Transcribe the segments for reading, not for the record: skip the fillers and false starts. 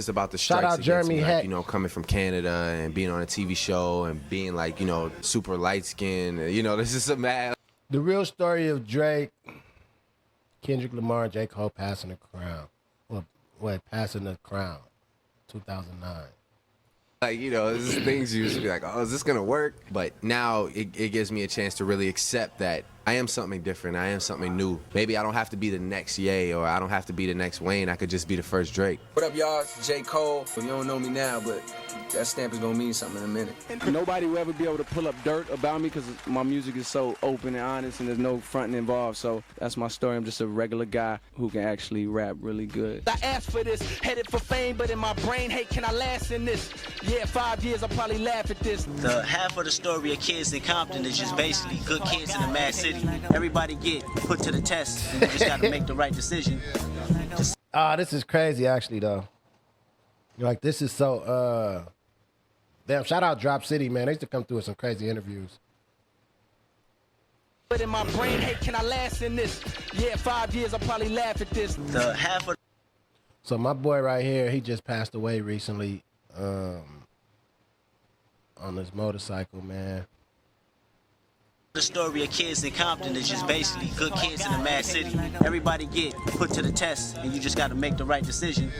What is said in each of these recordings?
It's about the Shout strikes out Jeremy against me, Heck. like, you know, coming from Canada and being on a TV show and being like, you know, super light skinned. You know, this is a mad. The real story of Drake, Kendrick Lamar, and J. Cole passing the crown. Well, passing the crown, 2009. Like, you know, this is things you used to be like, oh, is this gonna work? But now it gives me a chance to really accept that I am something different. I am something new. Maybe I don't have to be the next Ye, or I don't have to be the next Wayne. I could just be the first Drake. What up, y'all? It's J. Cole. You don't know me now, but that stamp is gonna mean something in a minute. Nobody will ever be able to pull up dirt about me because my music is so open and honest and there's no fronting involved. So that's my story. I'm just a regular guy who can actually rap really good. I asked for this, headed for fame, but in my brain, hey, can I last in this? Yeah, 5 years, I'll probably laugh at this. The half of the story of kids in Compton is just basically good kids in a mad city. Everybody get put to the test, and you just gotta make the right decision. This is crazy, actually, though. Like, this is so, damn, shout out Drop City, man. They used to come through with some crazy interviews. But in my brain, hey, can I last in this? Yeah, 5 years, I'll probably laugh at this. The half of So my boy right here, he just passed away recently on his motorcycle, man. the story of kids in Compton is just basically good kids in a mad city. Everybody get put to the test, and you just gotta make the right decision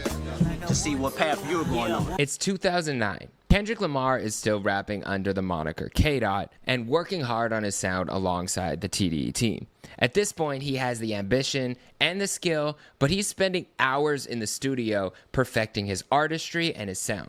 to see what path you're going on. It's 2009. Kendrick Lamar is still rapping under the moniker K-Dot and working hard on his sound alongside the TDE team. At this point, he has the ambition and the skill, but he's spending hours in the studio perfecting his artistry and his sound.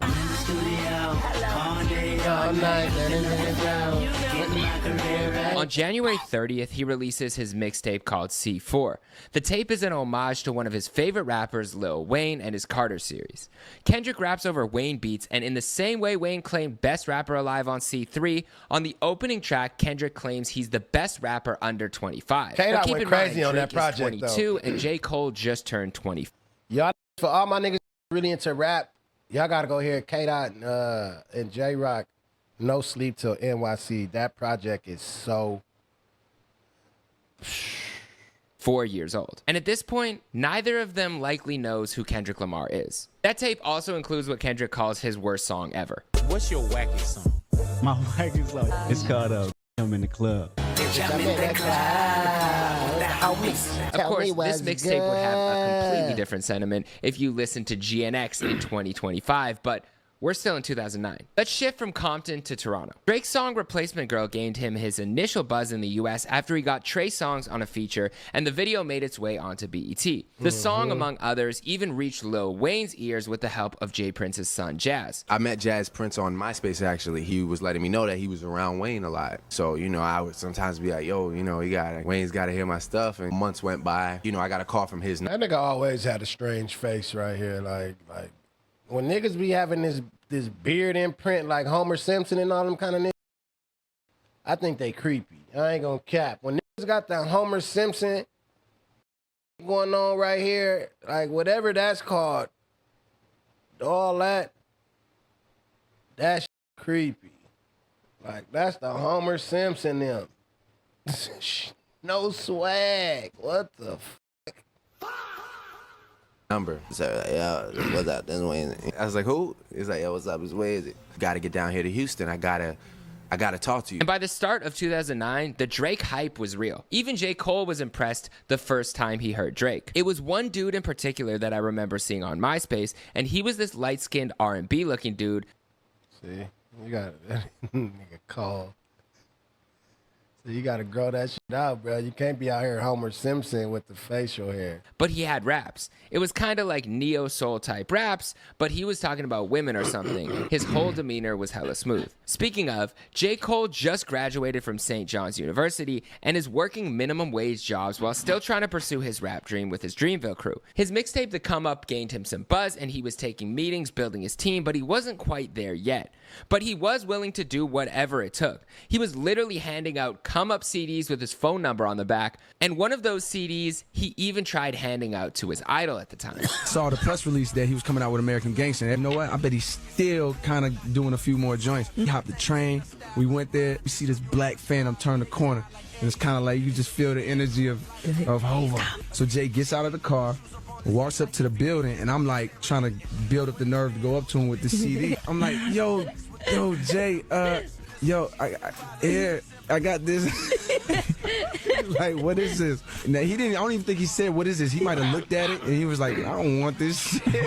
On January 30th, he releases his mixtape called C4. The tape is an homage to one of his favorite rappers, Lil Wayne, and his Carter series. Kendrick raps over Wayne beats, and in the same way Wayne claimed Best Rapper Alive on C3, on the opening track, Kendrick claims he's the best rapper under 25. K-Dot went crazy on that Drake is project, 22, and J. Cole just turned 20. Y'all, for all my niggas really into rap, y'all gotta go hear K-Dot and J-Rock, No Sleep Till NYC. That project is so... 4 years old. And at this point, neither of them likely knows who Kendrick Lamar is. That tape also includes what Kendrick calls his worst song ever. What's your wackest song? My wackest song, it's called I'm in the Club. Of course, this mixtape would have a completely different sentiment if you listen to GNX in 2025, but we're still in 2009. Let's shift from Compton to Toronto. Drake's song Replacement Girl gained him his initial buzz in the US after he got Trey Songz on a feature, and the video made its way onto BET. The song, among others, even reached Lil Wayne's ears with the help of Jay Prince's son, Jazz. I met Jazz Prince on MySpace, actually. He was letting me know that he was around Wayne a lot. So, you know, I would sometimes be like, yo, you know, Wayne's gotta hear my stuff. And months went by, you know, I got a call from his... That nigga always had a strange face right here. Like when niggas be having this beard imprint like Homer Simpson and all them kind of niggas, I think they creepy. I ain't gonna cap. When niggas got that Homer Simpson going on right here, like whatever that's called, all that shit creepy. Like that's the Homer Simpson them. No swag. What the number. So like, yo, what's up? This Wayne. I was like, who? He's like, yo, what's up? It's Wayne. You gotta get down here to Houston. I gotta talk to you. And by the start of 2009, the Drake hype was real. Even J. Cole was impressed the first time he heard Drake. It was one dude in particular that I remember seeing on MySpace, and he was this light-skinned R&B looking dude. See, you got nigga Cole. So you gotta grow that shit out, bro. You can't be out here Homer Simpson with the facial hair. But he had raps. It was kind of like neo-soul type raps, but he was talking about women or something. His whole demeanor was hella smooth. Speaking of, J. Cole just graduated from St. John's University and is working minimum wage jobs while still trying to pursue his rap dream with his Dreamville crew. His mixtape The Come Up gained him some buzz, and he was taking meetings, building his team, but he wasn't quite there yet. But he was willing to do whatever it took. He was literally handing out Come Up CDs with his phone number on the back, and one of those CDs he even tried handing out to his idol at the time. Saw the press release that he was coming out with American Gangster. And you know what? I bet he's still kind of doing a few more joints. He hopped the train. We went there. We see this black Phantom turn the corner. And it's kind of like you just feel the energy of Hova. So Jay gets out of the car. walks up to the building, and I'm like trying to build up the nerve to go up to him with the CD. I'm like, yo, Jay, I got this. Like, what is this? Now, I don't even think he said, what is this? He might have looked at it and he was like, I don't want this shit.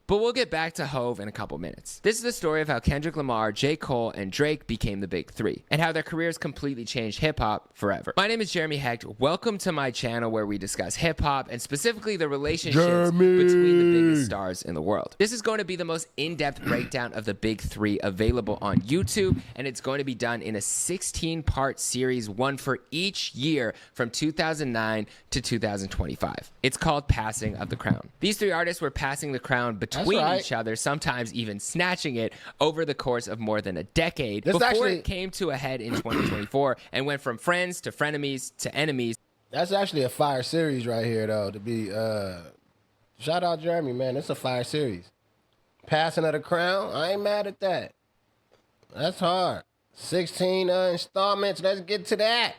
But we'll get back to Hove in a couple minutes. This is the story of how Kendrick Lamar, J. Cole, and Drake became the big three, and how their careers completely changed hip-hop forever. My name is Jeremy Hecht. Welcome to my channel where we discuss hip-hop, and specifically the relationships between the biggest stars in the world. This is going to be the most in-depth breakdown of the big three available on YouTube, and it's going to be done in a 16-part series, one for each year from 2009 to 2025. It's called Passing of the Crown. These three artists were passing the crown between each other, sometimes even snatching it over the course of more than a decade before it came to a head in 2024 and went from friends to frenemies to enemies. That's actually a fire series right here, though, to be, shout out Jeremy, man. It's a fire series. Passing of the Crown, I ain't mad at that. That's hard. 16 installments, let's get to that.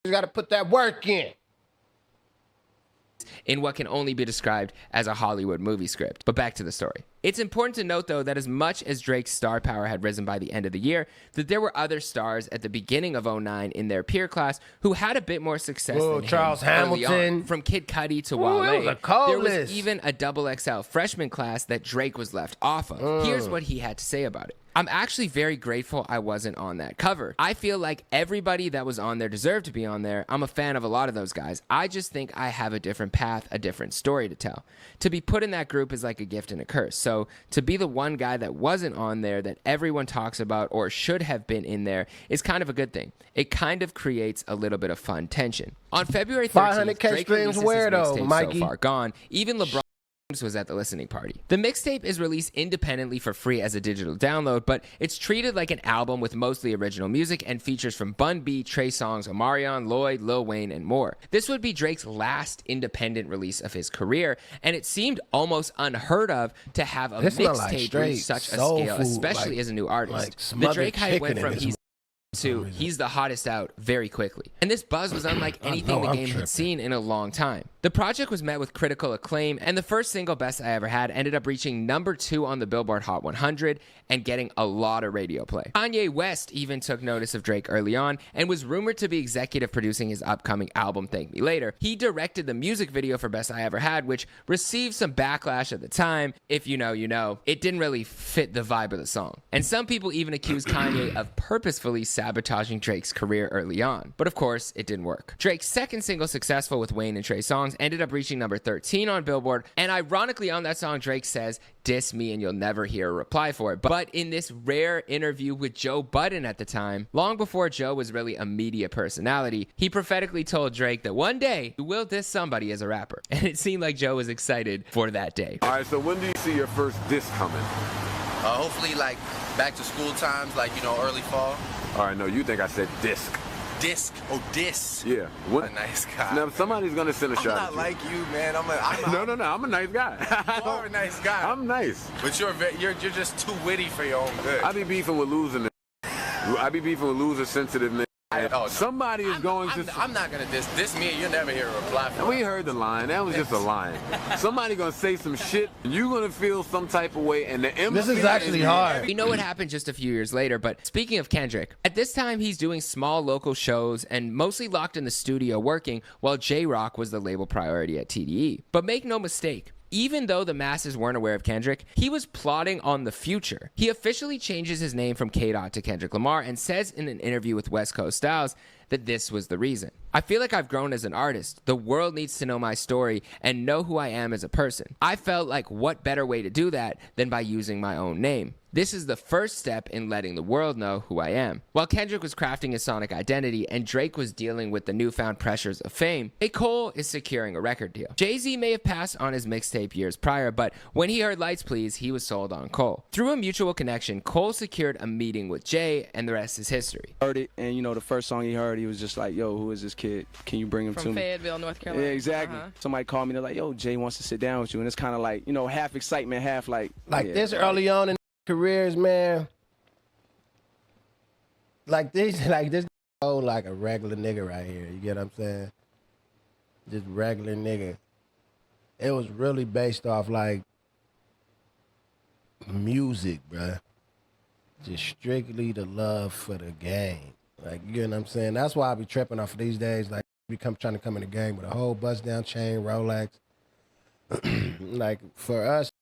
You gotta put that work in what can only be described as a Hollywood movie script. But back to the story. It's important to note, though, that as much as Drake's star power had risen by the end of the year, that there were other stars at the beginning of 09 in their peer class who had a bit more success than Charles him Hamilton. From Kid Cudi to Wale. There was even a XXL freshman class that Drake was left off of. Here's what he had to say about it. I'm actually very grateful I wasn't on that cover. I feel like everybody that was on there deserved to be on there. I'm a fan of a lot of those guys. I just think I have a different path, a different story to tell. To be put in that group is like a gift and a curse. So to be the one guy that wasn't on there that everyone talks about or should have been in there is kind of a good thing. It kind of creates a little bit of fun tension. On February 13th, Drake releases his mixtape So Far Gone. Even LeBron was at the listening party. The mixtape is released independently for free as a digital download, but it's treated like an album with mostly original music and features from Bun B, Trey Songz, Omarion, Lloyd, Lil Wayne, and more. This would be Drake's last independent release of his career, and it seemed almost unheard of to have a mixtape reach such a scale, especially as a new artist. The Drake hype went from he's the hottest out very quickly. And this buzz was unlike anything the game had seen in a long time. The project was met with critical acclaim, and the first single, Best I Ever Had, ended up reaching #2 on the Billboard Hot 100 and getting a lot of radio play. Kanye West even took notice of Drake early on and was rumored to be executive producing his upcoming album, Thank Me Later. He directed the music video for Best I Ever Had, which received some backlash at the time. If you know, you know. It didn't really fit the vibe of the song. And some people even accused Kanye of purposefully sabotaging Drake's career early on. But of course, it didn't work. Drake's second single, Successful, with Wayne and Trey Songz, ended up reaching #13 on Billboard. And ironically, on that song, Drake says, "Diss me and you'll never hear a reply for it." But in this rare interview with Joe Budden at the time, long before Joe was really a media personality, he prophetically told Drake that one day you will diss somebody as a rapper. And it seemed like Joe was excited for that day. All right, so when do you see your first diss coming? Hopefully, like, back to school times, like, you know, early fall. All right, no, you think I said disc. Disc? Oh, disc. Yeah. What a nice guy. Now, somebody's going to send a shot at you. I'm not like you, man. No, I'm a nice guy. You are a nice guy. I'm nice. But you're just too witty for your own good. I be beefing with losing. I be beefing with loser sensitive niggas. Somebody is going to. I'm not gonna diss me. You'll never hear a reply from. We heard the line. That was just a line. Somebody gonna say some shit. You gonna feel some type of way, and this is actually hard. You know what happened just a few years later. But speaking of Kendrick, at this time he's doing small local shows and mostly locked in the studio working, while J-Rock was the label priority at TDE. But make no mistake, even though the masses weren't aware of Kendrick, he was plotting on the future. He officially changes his name from K-Dot to Kendrick Lamar and says in an interview with West Coast Styles that this was the reason. I feel like I've grown as an artist. The world needs to know my story and know who I am as a person. I felt like what better way to do that than by using my own name. This is the first step in letting the world know who I am. While Kendrick was crafting his sonic identity and Drake was dealing with the newfound pressures of fame, J. Cole is securing a record deal. Jay-Z may have passed on his mixtape years prior, but when he heard Lights Please, he was sold on Cole. Through a mutual connection, Cole secured a meeting with Jay, and the rest is history. Heard it, and you know, the first song he heard, he was just like, yo, who is this kid? Can you bring him to me? From Fayetteville, North Carolina. Yeah, exactly. Somebody called me, they're like, yo, Jay wants to sit down with you. And it's kind of like, you know, half excitement, half like this early on in careers, man. Like this like a regular nigga right here. You get what I'm saying? Just regular nigga. it was really based off like music, bruh. Just strictly the love for the game. Like, you know what I'm saying? That's why I be tripping off of these days. Like, trying to come in the game with a whole bust down chain, Rolex. Like, for us,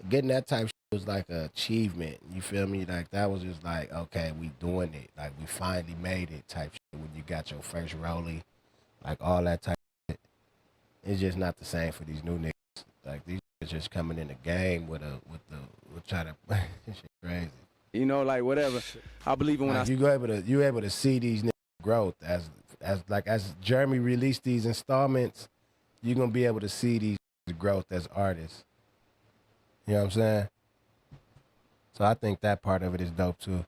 getting that type of shit was like an achievement. You feel me? Like, that was just like, okay, we doing it. Like, we finally made it type shit when you got your first rollie. Like, all that type of shit. It's just not the same for these new niggas. Like, these niggas just coming in the game with trying to, shit crazy. You know, like whatever. I believe in when like you able to see these niggas growth as Jeremy released these installments, you're gonna be able to see these growth as artists. You know what I'm saying? So I think that part of it is dope too.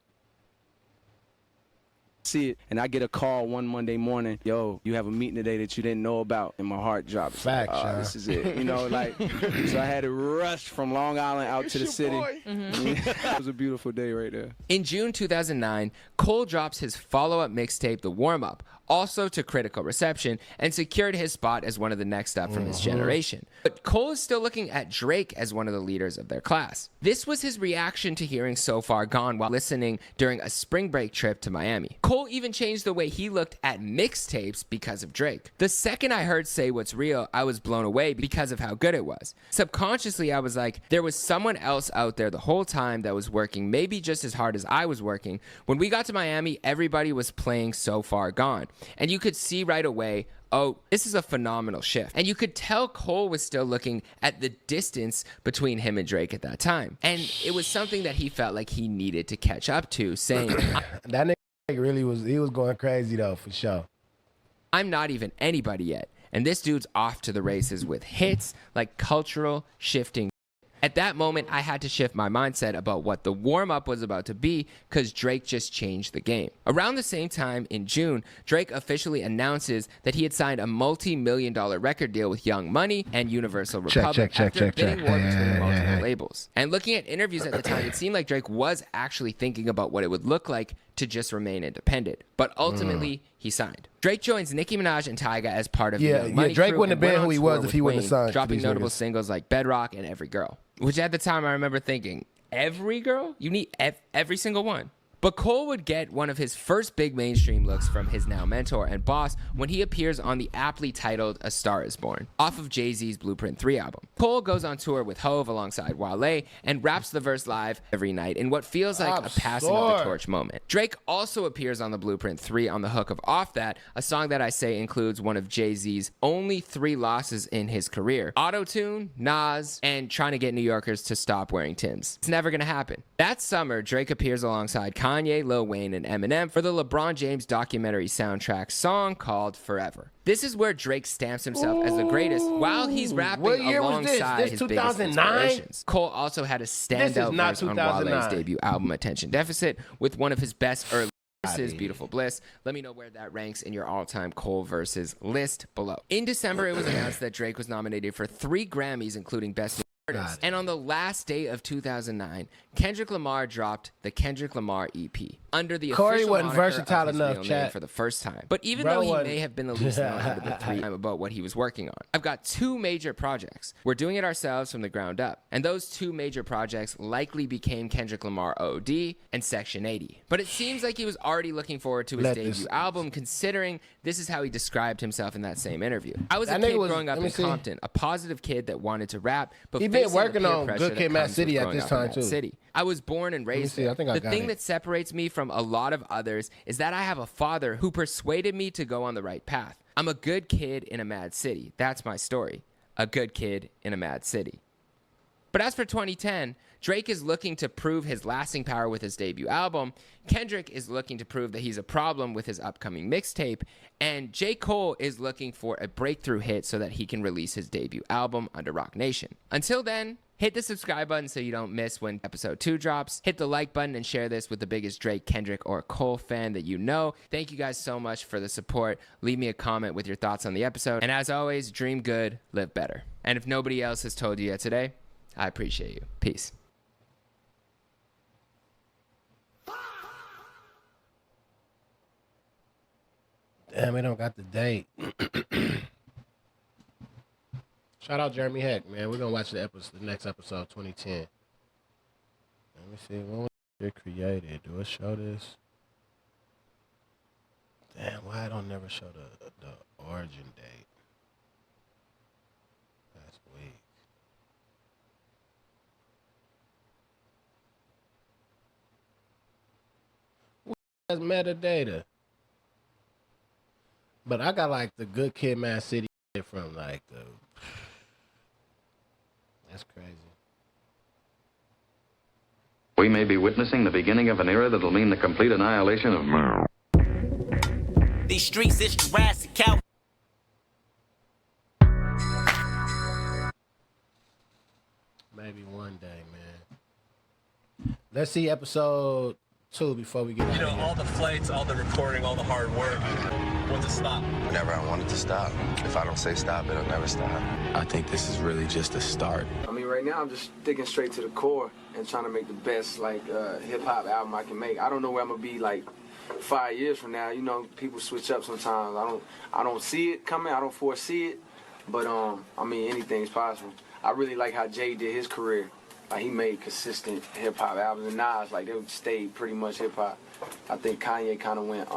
see it, and I get a call one Monday morning, yo, you have a meeting today that you didn't know about, and my heart drops. Facts, like, oh, this is it. You know, like, so I had to rush from Long Island out to the city. It was a beautiful day right there. In June 2009, Cole drops his follow-up mixtape, The Warm-Up, also to critical reception, and secured his spot as one of the next up from his generation. But Cole is still looking at Drake as one of the leaders of their class. This was his reaction to hearing So Far Gone while listening during a spring break trip to Miami. Cole even changed the way he looked at mixtapes because of Drake. The second I heard Say What's Real, I was blown away because of how good it was. Subconsciously, I was like, there was someone else out there the whole time that was working maybe just as hard as I was working. When we got to Miami, everybody was playing So Far Gone. And you could see right away, oh, this is a phenomenal shift. And you could tell Cole was still looking at the distance between him and Drake at that time. And it was something that he felt like he needed to catch up to, saying, that nigga really was, he was going crazy though, for sure. I'm not even anybody yet. And this dude's off to the races with hits like cultural shifting. At that moment, I had to shift my mindset about what the warm-up was about to be because Drake just changed the game. Around the same time, in June, Drake officially announces that he had signed a multi-million-dollar record deal with Young Money and Universal Republic after a bidding war between multiple labels. And looking at interviews at the time, it seemed like Drake was actually thinking about what it would look like to just remain independent. But ultimately, he signed. Drake joins Nicki Minaj and Tyga as part of the Young Money Drake crew wouldn't have been who he was if he wouldn't have signed. Dropping notable singles like Bedrock and Every Girl. Which at the time I remember thinking, every girl? You need every single one. But Cole would get one of his first big mainstream looks from his now mentor and boss when he appears on the aptly titled A Star Is Born, off of Jay-Z's Blueprint 3 album. Cole goes on tour with Hove alongside Wale and raps the verse live every night in what feels like a passing of the torch moment. Drake also appears on the Blueprint 3 on the hook of Off That, a song that I say includes one of Jay-Z's only 3 losses in his career: Auto-Tune, Nas, and trying to get New Yorkers to stop wearing Timbs. It's never gonna happen. That summer, Drake appears alongside Kanye, Lil Wayne, and Eminem for the LeBron James documentary soundtrack song called Forever. This is where Drake stamps himself as the greatest while he's rapping alongside his biggest inspirations. Cole also had a standout verse on Wale's debut album, Attention Deficit, with one of his best early verses, Beautiful Bliss. Let me know where that ranks in your all-time Cole verses list below. In December, it was announced that Drake was nominated for 3 Grammys, including Best Artist. And on the last day of 2009, Kendrick Lamar dropped the Kendrick Lamar EP under the official wasn't moniker versatile of his enough, real chat. name for the first time. But even though he may have been the least known out of the 3 about what he was working on, I've got 2 major projects. We're doing it ourselves from the ground up. And those 2 major projects likely became Kendrick Lamar OD and Section 80. But it seems like he was already looking forward to his debut album, considering this is how he described himself in that same interview. I was a kid growing up in Compton, a positive kid that wanted to rap, but he been working on Good Kid, Mad City at this time too. I was born and raised there. The thing that separates me from a lot of others is that I have a father who persuaded me to go on the right path. I'm a good kid in a mad city. That's my story. A good kid in a mad city. But as for 2010, Drake is looking to prove his lasting power with his debut album. Kendrick is looking to prove that he's a problem with his upcoming mixtape. And J. Cole is looking for a breakthrough hit so that he can release his debut album under Roc Nation. Until then, hit the subscribe button so you don't miss when episode 2 drops. Hit the like button and share this with the biggest Drake, Kendrick, or Cole fan that you know. Thank you guys so much for the support. Leave me a comment with your thoughts on the episode. And as always, dream good, live better. And if nobody else has told you yet today, I appreciate you. Peace. Damn, we don't got the date. Shout out Jeremy Heck, man. We're gonna watch the next episode, 2010. Let me see. When was it created? Do it show this? Damn, why I don't never show the origin date? That's weak. That's metadata. But I got like the Good Kid, Mad City from like the. That's crazy. We may be witnessing the beginning of an era that'll mean the complete annihilation of. These streets, it's Jurassic Cow. Maybe one day, man. Let's see episode 2 before we get out of here. All the flights, all the recording, all the hard work. When's it stop? Whenever I want it to stop. If I don't say stop, it'll never stop. I think this is really just a start. I mean, right now I'm just sticking straight to the core and trying to make the best hip hop album I can make. I don't know where I'm gonna be like 5 years from now. You know, people switch up sometimes. I don't see it coming. I don't foresee it. But I mean, anything's possible. I really like how Jay did his career. Like, he made consistent hip hop albums, and Nas, like, they stayed pretty much hip hop. I think Kanye kind of went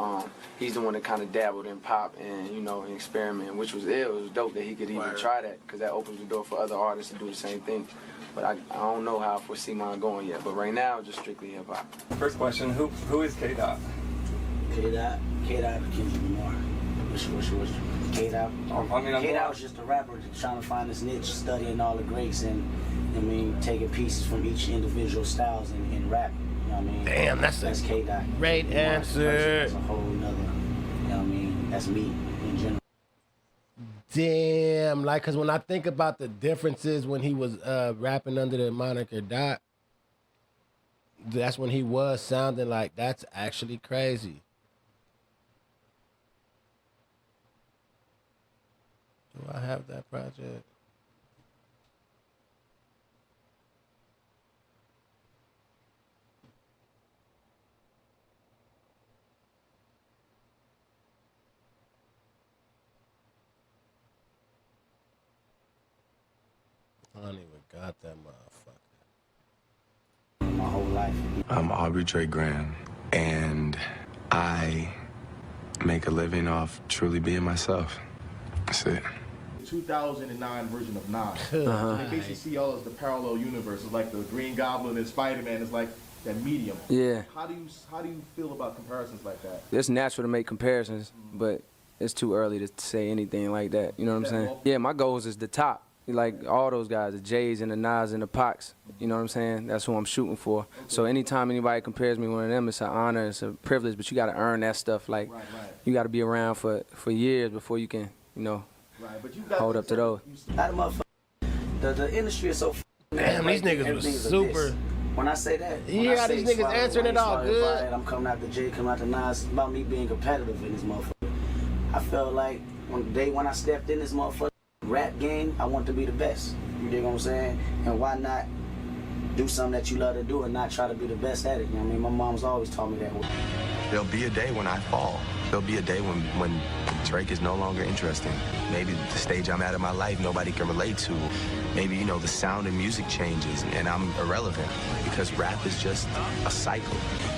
he's the one that kind of dabbled in pop and, you know, and experiment, which was ill. It was dope that he could even try that, because that opens the door for other artists to do the same thing. But I don't know how I foresee mine going yet. But right now, just strictly hip hop. First question, who is K-Dot? K-Dot Kendrick Lamar. What's K-Dot? K-Dot was just a rapper trying to find his niche, studying all the greats and, I mean, taking pieces from each individual styles and rap. You know what I mean? Damn, that's K-Dot. Great answer. That's a whole nother, you know what I mean? That's me in general. Damn, like, cause when I think about the differences when he was rapping under the moniker Dot, that's when he was sounding like, that's actually crazy. Do I have that project? I don't even got that motherfucker. My whole life. I'm Aubrey Trey Graham, and I make a living off truly being myself. That's it. 2009 version of Nas. They basically see all as the parallel universe. It's like the Green Goblin and Spider-Man is like that medium. Yeah. How do you feel about comparisons like that? It's natural to make comparisons, but it's too early to say anything like that. You know what I'm saying? Yeah, my goals is the top. Like all those guys, the Jays and the Nas and the Pacs. You know what I'm saying? That's who I'm shooting for. So anytime anybody compares me to one of them, it's an honor, it's a privilege, but you got to earn that stuff. Like, you got to be around for years before you can, you know, hold up to those. The industry is so. Damn, these niggas was super. When I say that, you hear how these niggas answering it all good? I'm coming out the Jay, coming out the Nas. It's about me being competitive in this motherfucker. I felt like when I stepped in this motherfucker rap game, I want to be the best. You dig what I'm saying? And why not do something that you love to do and not try to be the best at it? You know what I mean? My mom's always taught me that. There'll be a day when I fall. There'll be a day when Drake is no longer interesting. Maybe the stage I'm at in my life nobody can relate to. Maybe, you know, the sound and music changes and I'm irrelevant because rap is just a cycle.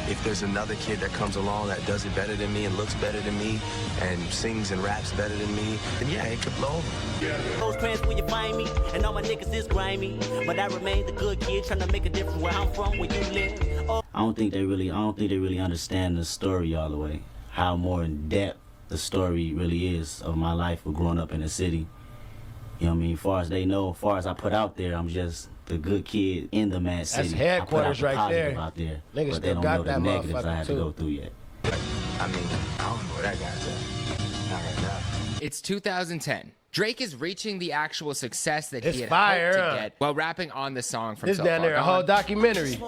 If there's another kid that comes along that does it better than me and looks better than me and sings and raps better than me, then yeah, it could blow over. Those friends where you find me, and all my niggas is grimy, but I remain the good kid trying to make a difference where I'm from, where you live. Oh. I don't think they really understand the story all the way. How more in depth the story really is of my life of growing up in the city. You know what I mean? As far as they know, as far as I put out there, I'm just the good kid in the mad city. That's headquarters right there. Out there. Niggas but they still don't got know that the negatives I had too. to go through yet. I mean, I don't know what that guy's at. Not right now. It's 2010. Drake is reaching the actual success that he had fire, hoped to get while rapping on the song from This So down Far there, a Gone. whole documentary.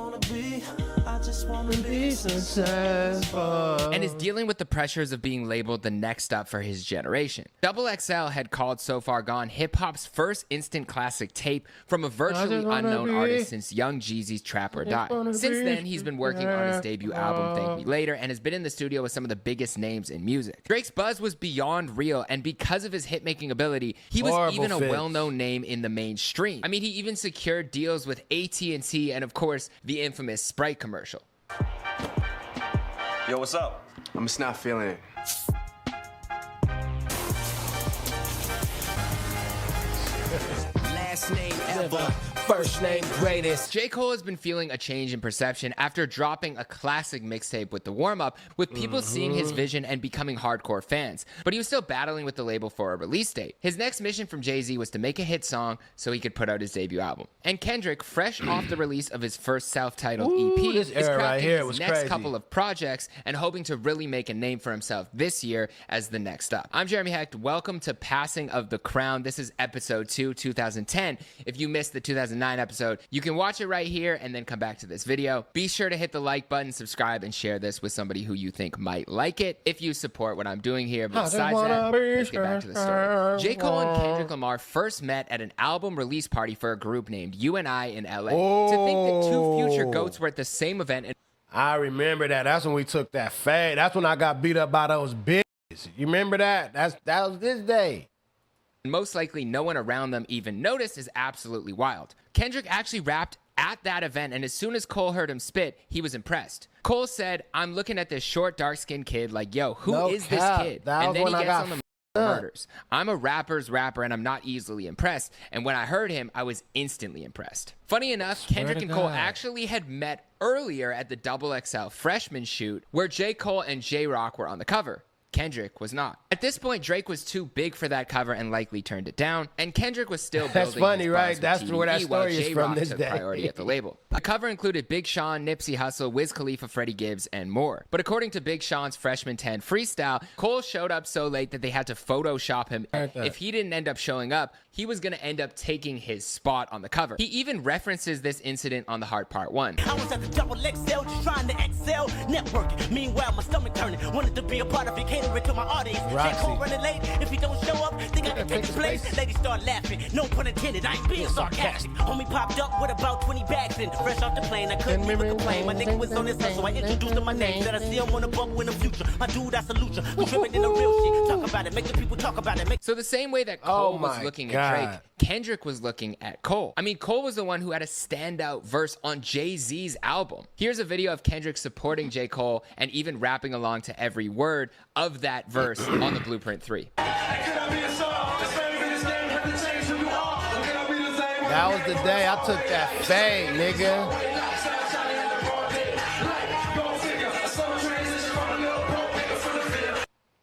I just wanna be successful. And is dealing with the pressures of being labeled the next up for his generation. XXL had called So Far Gone hip-hop's first instant classic tape from a virtually unknown artist since Young Jeezy's Trap or Die. Since then, he's been working on his debut album, Thank Me Later, and has been in the studio with some of the biggest names in music. Drake's buzz was beyond real, and because of his hit-making ability, he was even a well-known name in the mainstream. I mean, he even secured deals with AT&T and, of course, the infamous Sprite commercial. Yo, what's up? I'm just not feeling it. Last name ever, first name greatest. J. Cole has been feeling a change in perception after dropping a classic mixtape with the warm-up, with people seeing his vision and becoming hardcore fans. But he was still battling with the label for a release date. His next mission from Jay-Z was to make a hit song so he could put out his debut album. And Kendrick, fresh off the release of his first self-titled EP, is crafting his next couple of projects and hoping to really make a name for himself this year as the next up. I'm Jeremy Hecht. Welcome to Passing of the Crown. This is episode 2, 2010. If you missed the 2009 episode, you can watch it right here and then come back to this video. Be sure to hit the like button, subscribe, and share this with somebody who you think might like it if you support what I'm doing here. But besides that, let's get back to the story. J. Cole and Kendrick Lamar first met at an album release party for a group named U&I in LA. To think that two future GOATs were at the same event. And I remember that. That's when we took that fade. That's when I got beat up by those bitches. You remember that? That was this day. Most likely no one around them even noticed is absolutely wild. Kendrick actually rapped at that event, and as soon as Cole heard him spit, he was impressed. Cole said, "I'm looking at this short, dark-skinned kid like, yo, who is this kid?" And then he gets on the murders. "I'm a rapper's rapper, and I'm not easily impressed. And when I heard him, I was instantly impressed." Funny enough, Kendrick and Cole actually had met earlier at the XXL freshman shoot, where J. Cole and J-Rock were on the cover. Kendrick was not. At this point, Drake was too big for that cover and likely turned it down, and Kendrick was still building That's funny, his right? buzz That's with where that TDE, while story is J-Rock from this took day. priority at the label. The cover included Big Sean, Nipsey Hussle, Wiz Khalifa, Freddie Gibbs, and more. But according to Big Sean's Freshman 10 freestyle, Cole showed up so late that they had to Photoshop him. If he didn't end up showing up, he was going to end up taking his spot on the cover. He even references this incident on The Hard Part 1. I was at the XXL just trying to excel, networking. Meanwhile, my stomach turning. Wanted to be a part of it, catering to my audience. J. Cole running late. If he don't show up, think I can take his place. Ladies start laughing. No pun intended, I ain't being sarcastic. Homie popped up with about 20 bags in. Fresh off the plane, I couldn't even complain. My nigga was on his hustle, I introduced him my name. Said I see him on the bubble in the future. My dude, I salute you. You tripping in the real shit. Talk about it, make the people talk about it. So the same way that Cole was looking at Drake, Kendrick was looking at Cole. I mean, Cole was the one who had a standout verse on Jay-Z's album. Here's a video of Kendrick supporting J. Cole and even rapping along to every word of that verse on the Blueprint 3. That was the day I took that fade, nigga.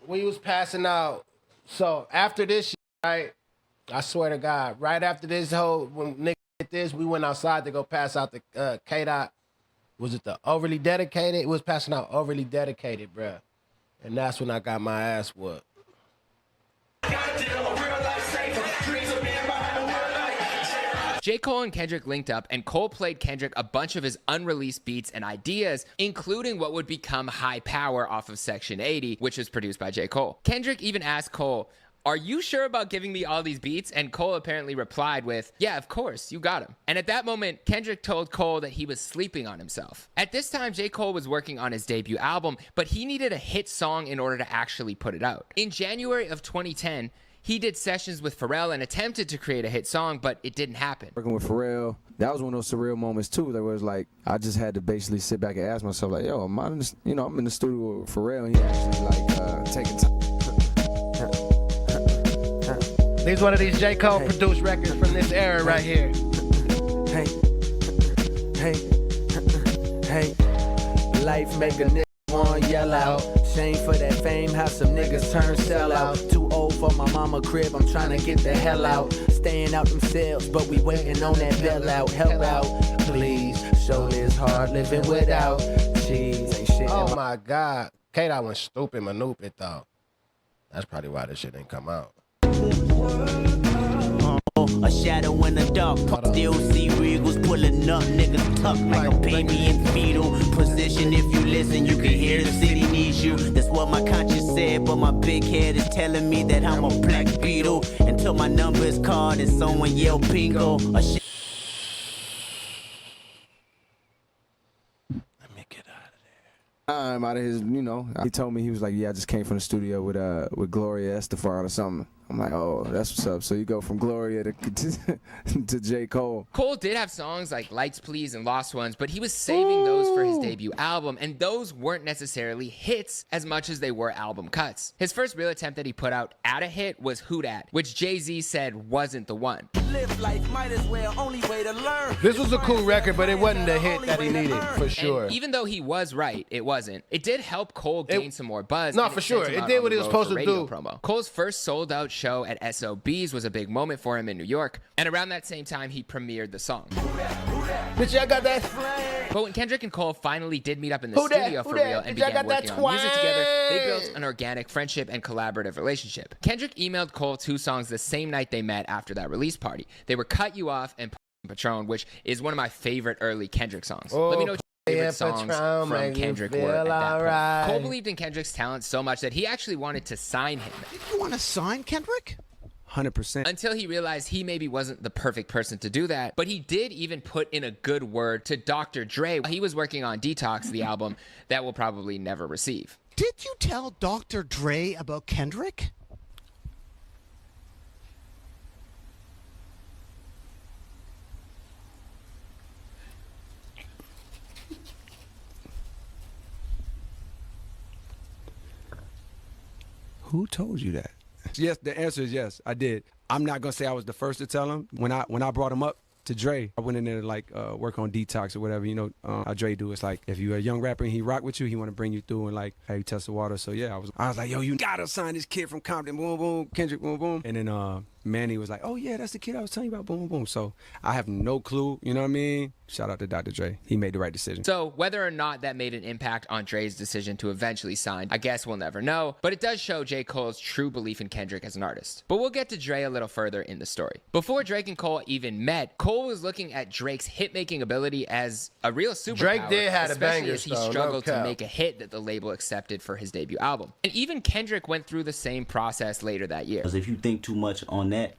We was passing out. So after this shit, right, I swear to God, right after this whole, when nigga did this, we went outside to go pass out the K-Dot. Was it the Overly Dedicated? It was passing out Overly Dedicated, bruh. And that's when I got my ass whooped. J. Cole and Kendrick linked up, and Cole played Kendrick a bunch of his unreleased beats and ideas, including what would become High Power off of Section 80, which was produced by J. Cole. Kendrick even asked Cole, "Are you sure about giving me all these beats?" And Cole apparently replied with, "Yeah, of course, you got him." And at that moment, Kendrick told Cole that he was sleeping on himself. At this time, J. Cole was working on his debut album, but he needed a hit song in order to actually put it out. In January of 2010, he did sessions with Pharrell and attempted to create a hit song, but it didn't happen. Working with Pharrell, that was one of those surreal moments too. That was like, I just had to basically sit back and ask myself, like, yo, I'm in the studio with Pharrell, and he actually like taking time. These one of these J. Cole produced records from this era right here. Hey, life make a nigga want yell out. Shame for that fame, how some niggas turn sell out. Too old for my mama crib, I'm trying to get the hell out. Staying out themselves, but we waiting on that bailout. Help out, please. Show this hard living without cheese. Ain't shit. Oh my God. K-Dot went stupid manupid though. That's probably why this shit didn't come out. A shadow in the dark. Still see Regals pulling up, niggas tucked like a baby in fetal position. If you listen, you can hear the city needs you. That's what my conscience said, but my big head is telling me that I'm a black beetle. Until my number is called and someone yell bingo. I'm out of his, you know, he told me, he was like, yeah, I just came from the studio with Gloria Estefan or something. I'm like, oh, that's what's up. So you go from Gloria to J. Cole. Cole did have songs like Lights Please and Lost Ones, but he was saving those for his debut album, and those weren't necessarily hits as much as they were album cuts. His first real attempt that he put out at a hit was Who Dat, which Jay-Z said wasn't the one. Live life, might as well, only way to learn. This was a cool record, but it wasn't the hit that he needed, for sure. And even though he was right, it wasn't. It did help Cole gain some more buzz. No, for sure. It did what it was supposed to do. Promo. Cole's first sold-out show at SOBs was a big moment for him in New York, and around that same time, he premiered the song. Bitch, I got that flag. But when Kendrick and Cole finally did meet up in the studio for real and began working on music together, they built an organic friendship and collaborative relationship. Kendrick emailed Cole 2 songs the same night they met after that release party. They were Cut You Off and Patron, which is one of my favorite early Kendrick songs. Let me know what your favorite songs from Kendrick were at that point. Cole believed in Kendrick's talent so much that he actually wanted to sign him. You want to sign Kendrick? 100%. Until he realized he maybe wasn't the perfect person to do that, but he did even put in a good word to Dr. Dre. He was working on Detox, the album that we'll probably never receive. Did you tell Dr. Dre about Kendrick? Who told you that? Yes, the answer is yes, I did. I'm not gonna say I was the first to tell him. When I brought him up to Dre, I went in there to like work on Detox or whatever. You know how Dre do. It's like if you're a young rapper and he rock with you, he want to bring you through and like have you test the water. So yeah, I was like, yo, you gotta sign this kid from Compton, boom boom, Kendrick, boom boom. And then Manny was like, oh yeah, that's the kid I was telling you about, boom boom. So I have no clue. You know what I mean? Shout out to Dr. Dre. He made the right decision. So whether or not that made an impact on Dre's decision to eventually sign, I guess we'll never know. But it does show J. Cole's true belief in Kendrick as an artist. But we'll get to Dre a little further in the story. Before Drake and Cole even met, Cole was looking at Drake's hit-making ability as a real superpower. Drake did have a banger, as he struggled to make a hit that the label accepted for his debut album. And even Kendrick went through the same process later that year. Because if you think too much on that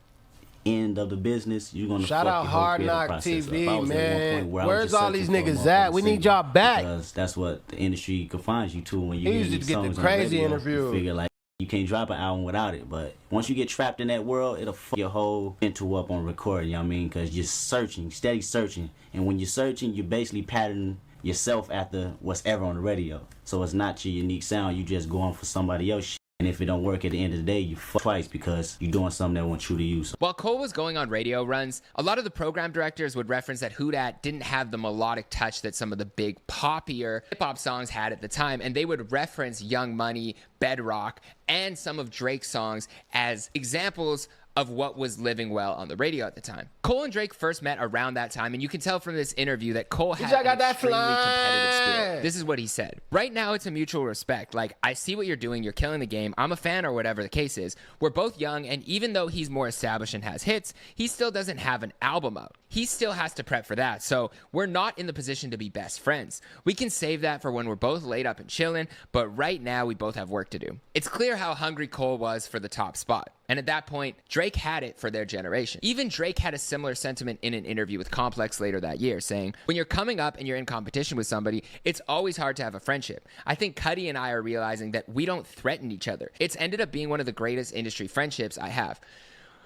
end of the business, you're gonna shout out Hard Knock TV, man. Where's all these niggas at? We need y'all back. Because that's what the industry confines you to when you used to get the crazy interview. You figure like you can't drop an album without it, but once you get trapped in that world, it'll fuck your whole mental up on recording. You know what I mean? Because you're searching, steady searching, and when you're searching, you're basically patterning yourself after what's ever on the radio. So it's not your unique sound. You just going for somebody else shit. And if it don't work at the end of the day, you fuck twice because you're doing something that won't true to you. While Cole was going on radio runs, a lot of the program directors would reference that Who Dat didn't have the melodic touch that some of the big poppier hip-hop songs had at the time, and they would reference Young Money, Bedrock, and some of Drake's songs as examples of what was living well on the radio at the time. Cole and Drake first met around that time, and you can tell from this interview that Cole had an extremely competitive spirit. This is what he said. Right now, it's a mutual respect. Like, I see what you're doing, you're killing the game, I'm a fan, or whatever the case is. We're both young, and even though he's more established and has hits, he still doesn't have an album out. He still has to prep for that, so we're not in the position to be best friends. We can save that for when we're both laid up and chilling, but right now, we both have work to do. It's clear how hungry Cole was for the top spot. And at that point, Drake had it for their generation. Even Drake had a similar sentiment in an interview with Complex later that year, saying, when you're coming up and you're in competition with somebody, it's always hard to have a friendship. I think Cudi and I are realizing that we don't threaten each other. It's ended up being one of the greatest industry friendships I have.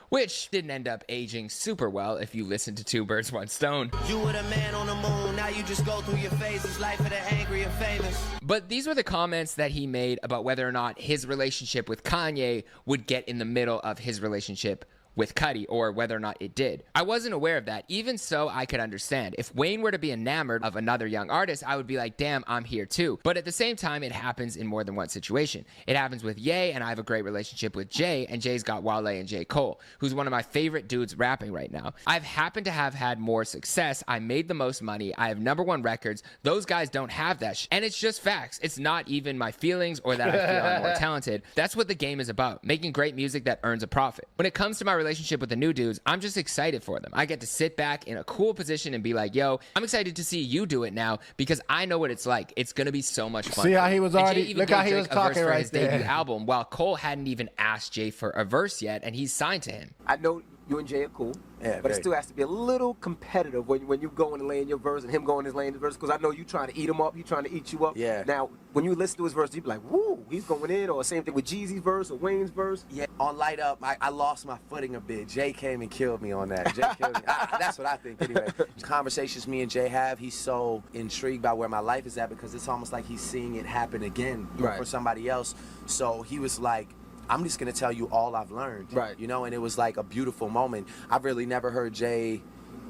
Which didn't end up aging super well if you listen to Two Birds, One Stone. You were the man on the moon, now you just go through your phases, life of the angry and famous. But these were the comments that he made about whether or not his relationship with Kanye would get in the middle of his relationship with Cudi, or whether or not it did. I wasn't aware of that. Even so, I could understand. If Wayne were to be enamored of another young artist, I would be like, damn, I'm here too. But at the same time, it happens in more than one situation. It happens with Ye, and I have a great relationship with Jay, and Jay's got Wale and J. Cole, who's one of my favorite dudes rapping right now. I've happened to have had more success. I made the most money. I have #1 records. Those guys don't have that and it's just facts. It's not even my feelings or that I feel I'm more talented. That's what the game is about, making great music that earns a profit. When it comes to my relationship relationship with the new dudes, I'm just excited for them. I get to sit back in a cool position and be like, yo, I'm excited to see you do it now because I know what it's like. It's going to be so much fun. See how he was already, look how he was talking right his there. debut album, while Cole hadn't even asked Jay for a verse yet, and he's signed to him. I know you and Jay are cool, but it still has to be a little competitive when you go and laying your verse and him going his laying his verse, because I know you trying to eat him up, he trying to eat you up. Yeah. Now, when you listen to his verse, you be like, woo, he's going in, or same thing with Jeezy's verse or Wayne's verse. Yeah, on Light Up, I lost my footing a bit. Jay came and killed me on that. Jay killed me. That's what I think anyway. Conversations me and Jay have, he's so intrigued by where my life is at because it's almost like he's seeing it happen again for somebody else. So he was like, I'm just gonna tell you all I've learned, you know, and it was like a beautiful moment. I've really never heard Jay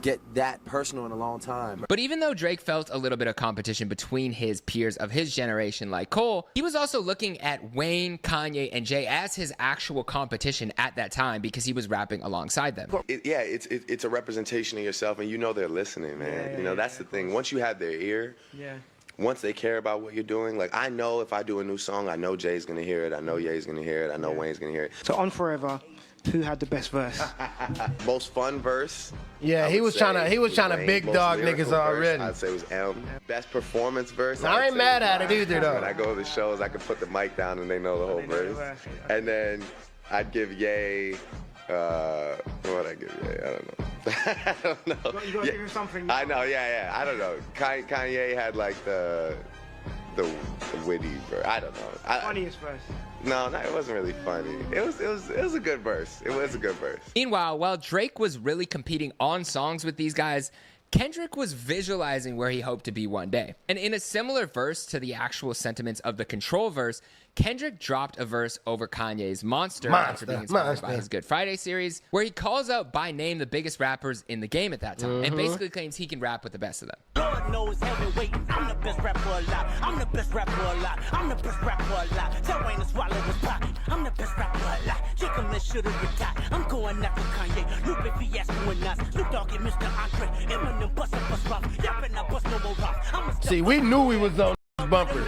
get that personal in a long time. But even though Drake felt a little bit of competition between his peers of his generation like Cole, he was also looking at Wayne, Kanye, and Jay as his actual competition at that time because he was rapping alongside them. It's a representation of yourself, and you know they're listening, man. You know, that's the thing. Once you have their ear, once they care about what you're doing, like I know if I do a new song, I know Jay's gonna hear it, I know Ye's gonna hear it, I know Wayne's gonna hear it. So on Forever, who had the best verse? Most fun verse. Yeah, he was trying to big dog niggas already. I'd say it was M. Best performance verse. I ain't mad at it either though. When I go to the shows, I can put the mic down and they know the whole verse. And then I'd give Ye. What I give Ye? I don't know. I don't know. You gotta give him something. I know. Yeah. I don't know. Kanye had like the witty verse. I don't know. Funniest verse. No, it wasn't really funny. It was a good verse. It was a good verse. Meanwhile, while Drake was really competing on songs with these guys, Kendrick was visualizing where he hoped to be one day. And in a similar verse to the actual sentiments of the Control verse, Kendrick dropped a verse over Kanye's Monster after being inspired by his Good Friday series, where he calls out by name the biggest rappers in the game at that time, and basically claims he can rap with the best of them. Lord knows heavyweight, I'm the best rapper alive. I'm the best rapper alive. I'm the best rapper alive. Tell Wayne to swallow his pocket. I'm the best rapper alive. Jacob and shoulda retired. I'm going after Kanye. Lupe Fiasco and Nas. Snoop Dogg and Mr. Andre. Eminem bust a bus rock. Y'all better not bust no more rock. See, we knew we was on bumpers.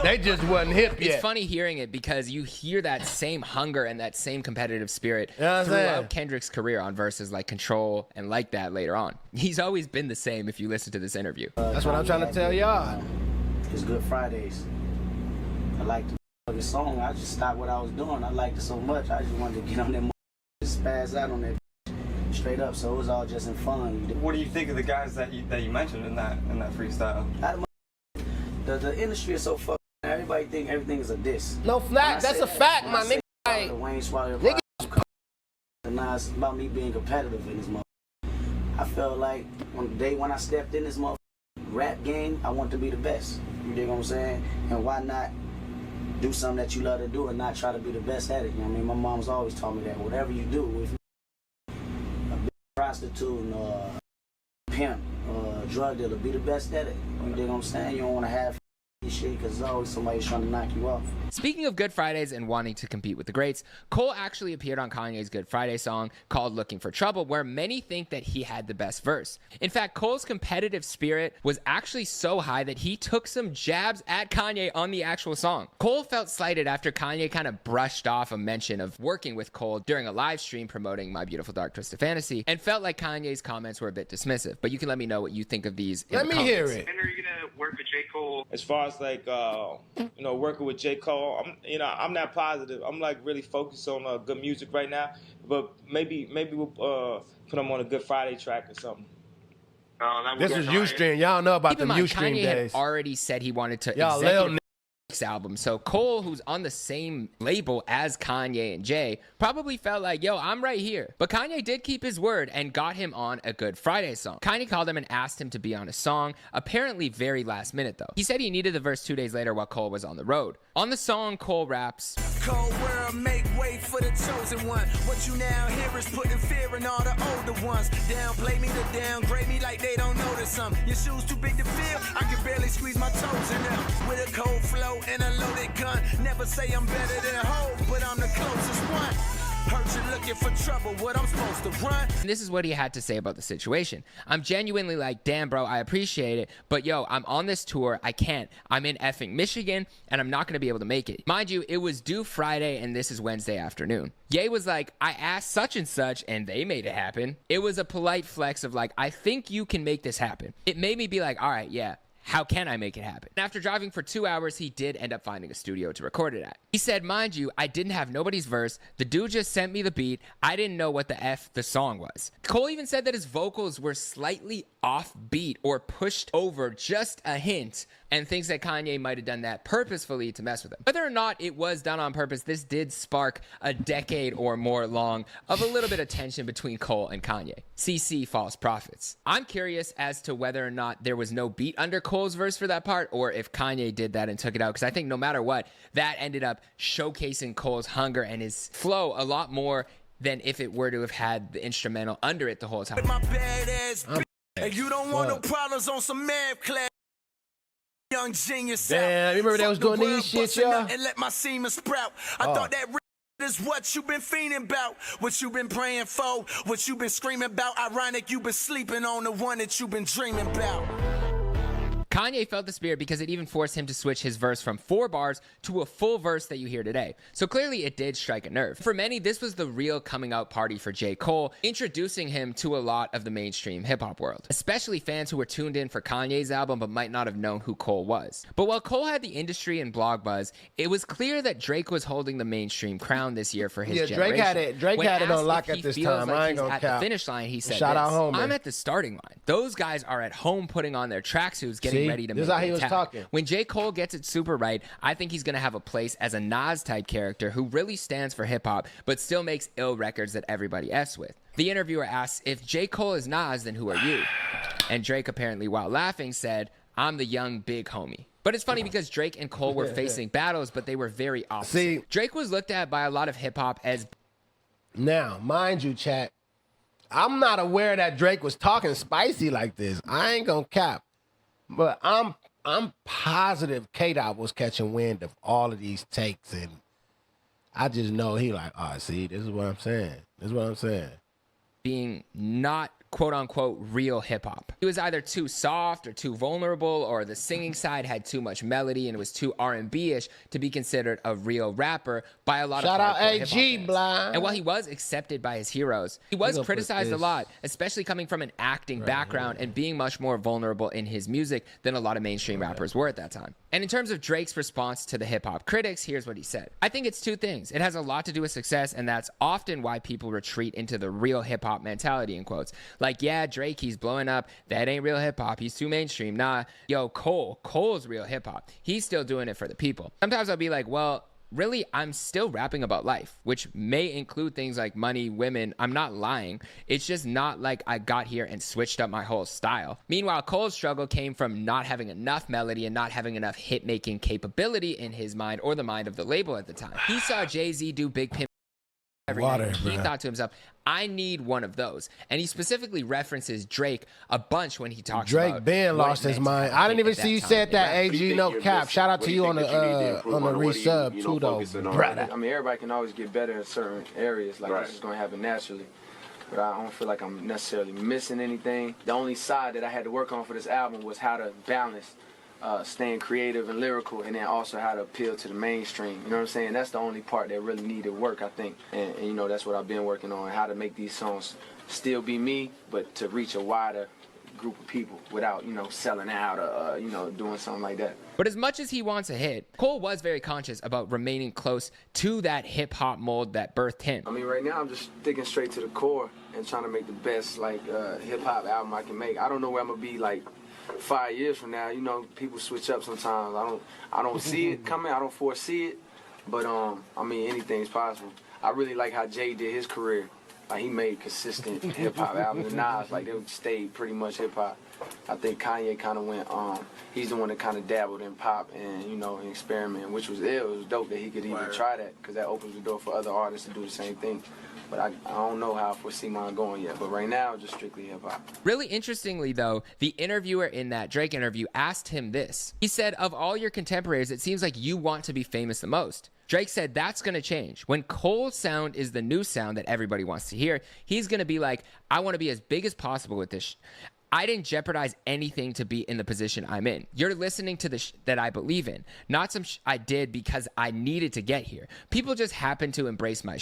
They just wasn't hip yet. It's funny hearing it because you hear that same hunger and that same competitive spirit throughout Kendrick's career on verses like Control and Like That later on. He's always been the same if you listen to this interview. That's what I'm trying to tell y'all. It's Good Fridays. I liked the song. I just stopped what I was doing. I liked it so much. I just wanted to get on that just spaz out on that straight up. So it was all just in fun. What do you think of the guys that you mentioned in that freestyle? The industry is so fucked. Everybody think everything is a diss. No fact. That's a fact, my nigga. Wayne swallowed it's about me being competitive in this motherfucker. I felt like on the day when I stepped in this motherfucker rap game, I want to be the best. You dig what I'm saying? And why not do something that you love to do and not try to be the best at it? You know what I mean? My mom's always taught me that. Whatever you do, if you're a big prostitute, pimp, drug dealer, be the best at it. You dig what I'm saying? You don't want to have shit because there's always somebody trying to knock you off. Speaking of Good Fridays and wanting to compete with the greats, Cole actually appeared on Kanye's Good Friday song called Looking for Trouble, where many think that he had the best verse. In fact, Cole's competitive spirit was actually so high that he took some jabs at Kanye on the actual song. Cole felt slighted after Kanye kind of brushed off a mention of working with Cole during a live stream promoting My Beautiful Dark Twisted Fantasy, and felt like Kanye's comments were a bit dismissive. But you can let me know what you think of these in the comments. Hear it. When are you gonna work with J. Cole? As far as like working with J. Cole, I'm not positive. I'm like really focused on good music right now, but maybe we'll put him on a Good Friday track or something. This is Ustream. Y'all know about the Ustream Kanye days. had already said he wanted to executive album. So Cole, who's on the same label as Kanye and Jay, probably felt like, yo, I'm right here. But Kanye did keep his word and got him on a Good Friday song. Kanye called him and asked him to be on a song, apparently very last minute though. He said he needed the verse 2 days later while Cole was on the road. On the song, Cole raps, "Cold world, make way for the chosen one. What you now hear is putting fear in all the older ones. Downplay me to downgrade me like they don't notice something. Your shoes too big to fill, I can barely squeeze my toes in them. With a cold flow and a loaded gun. Never say I'm better than Hov, but I'm the closest one. Heard you looking for trouble, what I'm supposed to run? And this is what he had to say about the situation. I'm genuinely like, damn, bro, I appreciate it, but yo, I'm on this tour. I can't. I'm in effing Michigan, and I'm not going to be able to make it. Mind you, it was due Friday, and this is Wednesday afternoon. Ye was like, I asked such and such, and they made it happen. It was a polite flex of like, I think you can make this happen. It made me be like, all right, yeah. How can I make it happen? And after driving for 2 hours, he did end up finding a studio to record it at. He said, mind you, I didn't have nobody's verse. The dude just sent me the beat. I didn't know what the F the song was. Cole even said that his vocals were slightly off beat or pushed over just a hint, and thinks that Kanye might have done that purposefully to mess with him. Whether or not it was done on purpose, this did spark a decade or more long of a little bit of tension between Cole and Kanye. CC False Prophets. I'm curious as to whether or not there was no beat under Cole's verse for that part, or if Kanye did that and took it out, because I think no matter what, that ended up showcasing Cole's hunger and his flow a lot more than if it were to have had the instrumental under it the whole time. My badass bitch, and you don't want no problems on some math class. Young genius. Damn, you remember they was doing these shit, y'all? And let my semen sprout. I thought that is what you been fiending about, what you been praying for, what you been screaming about. Ironic, you been sleeping on the one that you been dreaming about. Kanye felt the spirit because it even forced him to switch his verse from 4 bars to a full verse that you hear today. So clearly it did strike a nerve. For many, this was the real coming out party for J. Cole, introducing him to a lot of the mainstream hip-hop world, especially fans who were tuned in for Kanye's album but might not have known who Cole was. But while Cole had the industry and blog buzz, it was clear that Drake was holding the mainstream crown this year for his generation. Drake had it on lock at this time. Like I ain't gonna at count. the finish line, he said, Shout out Homer. I'm at the starting line. Those guys are at home putting on their tracksuits, getting ready to make this is how he it was tap. talking. When J. Cole gets it super right, I think he's going to have a place as a Nas-type character who really stands for hip-hop, but still makes ill records that everybody F's with. The interviewer asks, if J. Cole is Nas, then who are you? And Drake, apparently while laughing, said, I'm the young big homie. But it's funny because Drake and Cole were facing battles, but they were very opposite. See, Drake was looked at by a lot of hip-hop as... Now, mind you, chat, I'm not aware that Drake was talking spicy like this. I ain't gonna cap. But I'm positive K-Dot was catching wind of all of these takes, and I just know he like, oh, see, this is what I'm saying. This is what I'm saying. Being not quote-unquote real hip-hop. He was either too soft or too vulnerable, or the singing side had too much melody and it was too R&B-ish to be considered a real rapper by a lot Shout of out AG, blind. And while he was accepted by his heroes, he was criticized a lot, especially coming from an acting background and being much more vulnerable in his music than a lot of mainstream rappers were at that time. And in terms of Drake's response to the hip-hop critics, here's what he said. I think it's 2 things. It has a lot to do with success, and that's often why people retreat into the real hip-hop mentality, in quotes. Like, yeah, Drake, he's blowing up. That ain't real hip-hop. He's too mainstream. Nah, yo, Cole's real hip-hop. He's still doing it for the people. Sometimes I'll be like, well, really, I'm still rapping about life, which may include things like money, women. I'm not lying. It's just not like I got here and switched up my whole style. Meanwhile, Cole's struggle came from not having enough melody and not having enough hit-making capability in his mind or the mind of the label at the time. He saw Jay-Z do Big Pimp every night. He thought to himself, I need one of those. And he specifically references Drake a bunch when he talks about Drake Ben lost his mind. I didn't even see you said that, AG. No cap. Shout out to you on the resub too, though, brother. I mean, everybody can always get better in certain areas. Like, this is going to happen naturally. But I don't feel like I'm necessarily missing anything. The only side that I had to work on for this album was how to balance staying creative and lyrical, and then also how to appeal to the mainstream. You know what I'm saying? That's the only part that really needed work, I think. And you know, that's what I've been working on, how to make these songs still be me, but to reach a wider group of people without, you know, selling out or, you know, doing something like that. But as much as he wants a hit, Cole was very conscious about remaining close to that hip-hop mold that birthed him. I mean, right now I'm just sticking straight to the core and trying to make the best, like, hip-hop album I can make. I don't know where I'm going to be, like, 5 years from now. You know, people switch up sometimes. I don't see it coming. I don't foresee it. But, I mean, anything's possible. I really like how Jay did his career. Like, he made consistent hip-hop albums. And Nas, like, they stayed pretty much hip-hop. I think Kanye kind of went, he's the one that kind of dabbled in pop and, you know, and experiment, which was ill. It was dope that he could even try that, because that opens the door for other artists to do the same thing. But I don't know how I foresee mine going yet. But right now, just strictly hip hop. Really interestingly, though, the interviewer in that Drake interview asked him this. He said, of all your contemporaries, it seems like you want to be famous the most. Drake said that's going to change. When Cole's sound is the new sound that everybody wants to hear, he's going to be like, I want to be as big as possible with this. I didn't jeopardize anything to be in the position I'm in. You're listening to the that I believe in, not some I did because I needed to get here. People just happen to embrace my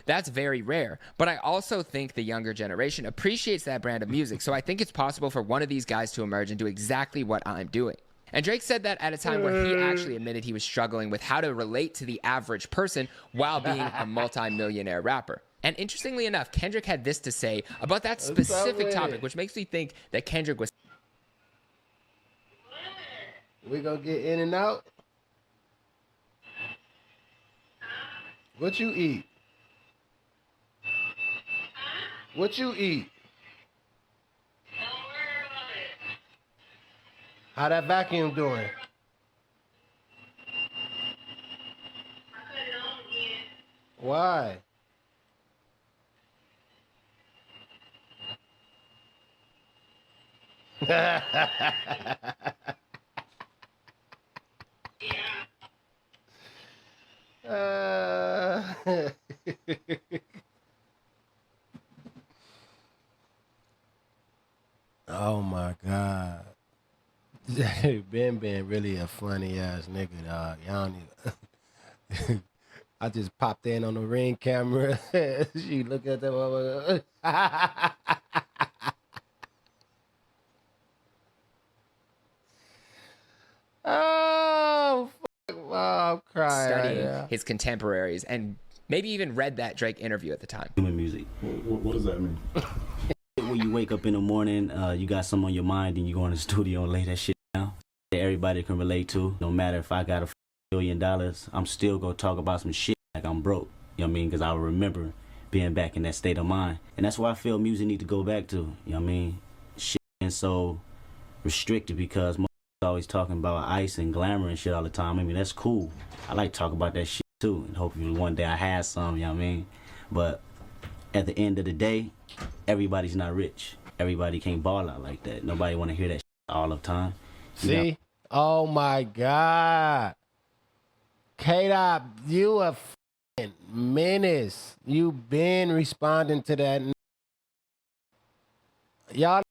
That's very rare. But I also think the younger generation appreciates that brand of music. So I think it's possible for one of these guys to emerge and do exactly what I'm doing. And Drake said that at a time where he actually admitted he was struggling with how to relate to the average person while being a multi-millionaire rapper. And interestingly enough, Kendrick had this to say about that specific topic, which makes me think that Kendrick was... We gonna get in and out? What you eat? What you eat? How that vacuum doing? Why? Oh my God. Ben really a funny ass nigga, dog. Y'all don't even. I just popped in on the Ring camera. She look at that motherfucker. Oh, fuck. Oh, I'm crying. Studying his contemporaries and maybe even read that Drake interview at the time. Human music. What does that mean? When you wake up in the morning, you got something on your mind and you go in the studio and lay that shit down. That everybody can relate to. No matter if I got $1 billion, I'm still gonna talk about some shit like I'm broke. You know what I mean? Because I remember being back in that state of mind. And that's why I feel music need to go back to. You know what I mean? Shit being so restricted because always talking about ice and glamour and shit all the time. I mean, that's cool. I like to talk about that shit too. And hopefully one day I have some, you know what I mean? But at the end of the day, everybody's not rich. Everybody can't ball out like that. Nobody want to hear that shit all the time. See? You know? Oh my God. K-Dop, you a f***ing menace. You been responding to that. Y'all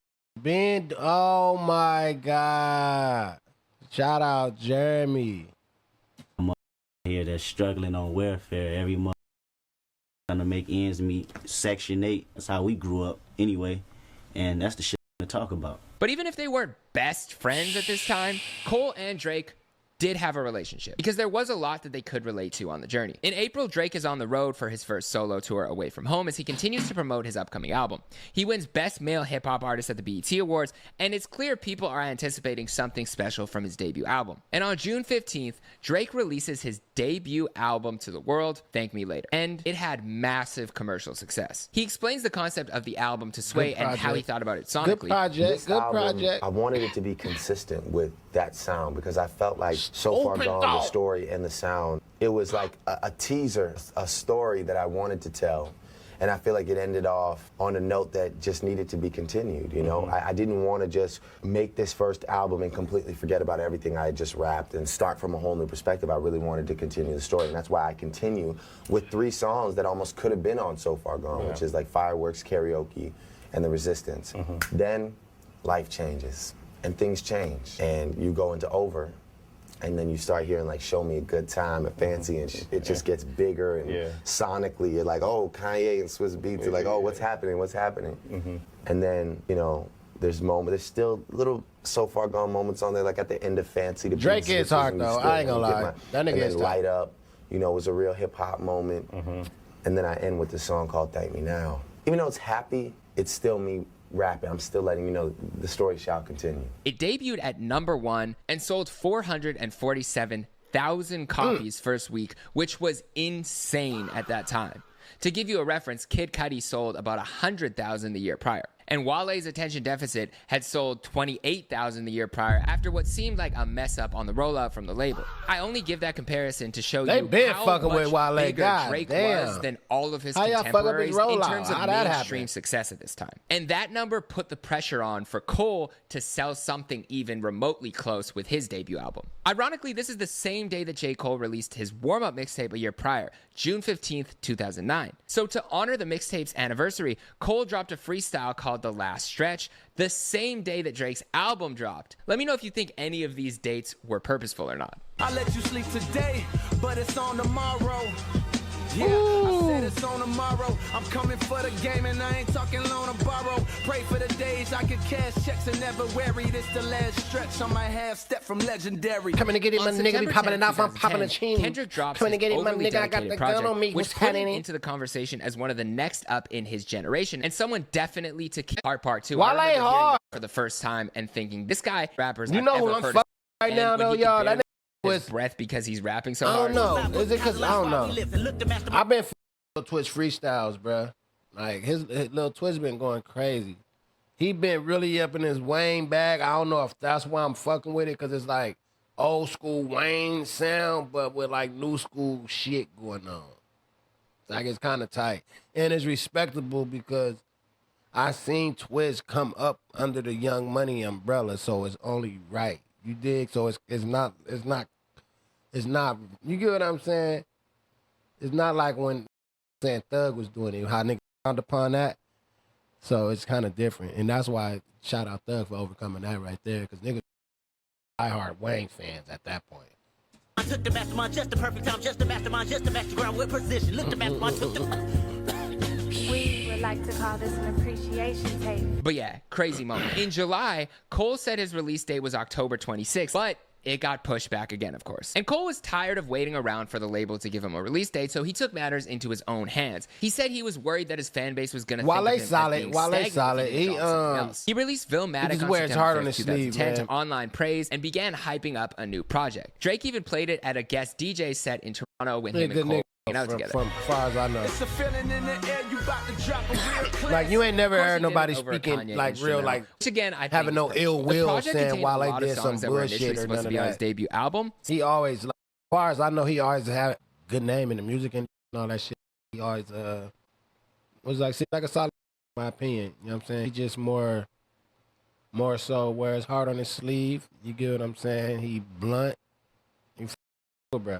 been, oh my God. Shout out Jeremy. I'm here that's struggling on welfare every month. Trying to make ends meet. Section 8. That's how we grew up anyway. And that's the shit to talk about. But even if they weren't best friends at this time, Cole and Drake did have a relationship because there was a lot that they could relate to on the journey. In April, Drake is on the road for his first solo tour away from home as he continues to promote his upcoming album. He wins Best Male Hip Hop Artist at the BET Awards, and it's clear people are anticipating something special from his debut album. And on June 15th, Drake releases his debut album to the world, Thank Me Later, and it had massive commercial success. He explains the concept of the album to Sway and how he thought about it sonically. Good project, good project. I wanted it to be consistent with that sound because I felt like So Far Gone, the story and the sound, it was like a teaser, a story that I wanted to tell. And I feel like it ended off on a note that just needed to be continued, you know? I didn't want to just make this first album and completely forget about everything I had just rapped and start from a whole new perspective. I really wanted to continue the story, and that's why I continue with 3 songs that almost could have been on So Far Gone, which is like Fireworks, Karaoke, and The Resistance. Then life changes, and things change, and you go into Over, and then you start hearing like Show Me a Good Time and Fancy, and it just gets bigger, and sonically you're like, oh, Kanye and Swiss Beats are like, oh, what's happening, what's happening? And then, you know, there's still little So Far Gone moments on there, like at the end of Fancy. The Drake is hard though, I ain't gonna lie. That nigga is Light Up, you know, was a real hip hop moment. And then I end with this song called Thank Me Now. Even though it's happy, it's still me rapping. I'm still letting you know the story shall continue. It debuted at #1 and sold 447,000 copies first week, which was insane at that time. To give you a reference, Kid Cudi sold about 100,000 the year prior. And Wale's attention deficit had sold 28,000 the year prior after what seemed like a mess up on the rollout from the label. I only give that comparison to show you been how fucking much with Wale. bigger God Drake damn. was than all of his How y'all fuck up his contemporaries in rollout? terms of How that mainstream happened? success at this time. And that number put the pressure on for Cole to sell something even remotely close with his debut album. Ironically, this is the same day that J. Cole released his warm-up mixtape a year prior, June 15th, 2009. So to honor the mixtape's anniversary, Cole dropped a freestyle called The Last Stretch the same day that Drake's album dropped. Let me know if you think any of these dates were purposeful or not. I let you sleep today, but it's on tomorrow. Yeah, I said it's on tomorrow. I'm coming for the game and I ain't talking loan or borrow. Pray for the days I could cash checks and never worry. This the last stretch on my half step from legendary. Coming to get him, my nigga, be popping it off, I'm popping a chin. Kendrick drops Coming to his get him, my overly nigga, I got dedicated the project, gun on me. which What's put him happening? into the conversation as one of the next up in his generation, and someone definitely to keep part two. Wale I remember hearing hard. that for the first time and thinking, this guy, rappers, You I've know who ever I'm heard fucking of. right now, And when though, he can y'all. That barely nigga his was breath because he's rapping so I hard. don't know. Is it because I don't know? I've been Twitch freestyles, bruh. Like his little Twitch been going crazy. He been really up in his Wayne bag. I don't know if that's why I'm fucking with it, because it's like old school Wayne sound, but with like new school shit going on. Like it's kind of tight. And it's respectable because I seen Twitch come up under the Young Money umbrella, so it's only right. You dig? So it's not you get what I'm saying? It's not like when saying Thug was doing it, how niggas found upon that. So it's kind of different. And that's why shout out Thug for overcoming that right there, because niggas diehard Wayne fans at that point. I took the mastermind, just the perfect time, just the mastermind, just the master ground with precision. Look, the mastermind took the... We would like to call this an appreciation tape. But yeah, crazy moment. In July, Cole said his release date was October 26th, but it got pushed back again, of course. And Cole was tired of waiting around for the label to give him a release date, so he took matters into his own hands. He said he was worried that his fan base was gonna think of him as being stagnant. He released Vilmatic on September 5th, 2010 to online praise and began hyping up a new project. Drake even played it at a guest DJ set in Toronto when him and Cole hanging out together. From far as I know. It's a feeling in the air, you about to drop a real clip. Like you ain't never Of course heard he did nobody it over a speaking Kanye like real, instrumental. like Which again, I having no think ill the will project saying contained while a they lot of did some songs that were initially bullshit or supposed none to of be on his that. debut album. He always, like, as far as I know, he always had a good name in the music and all that shit. He always was like a solid, in my opinion. You know what I'm saying? He just more so wears hard on his sleeve. You get what I'm saying? He blunt. He bro.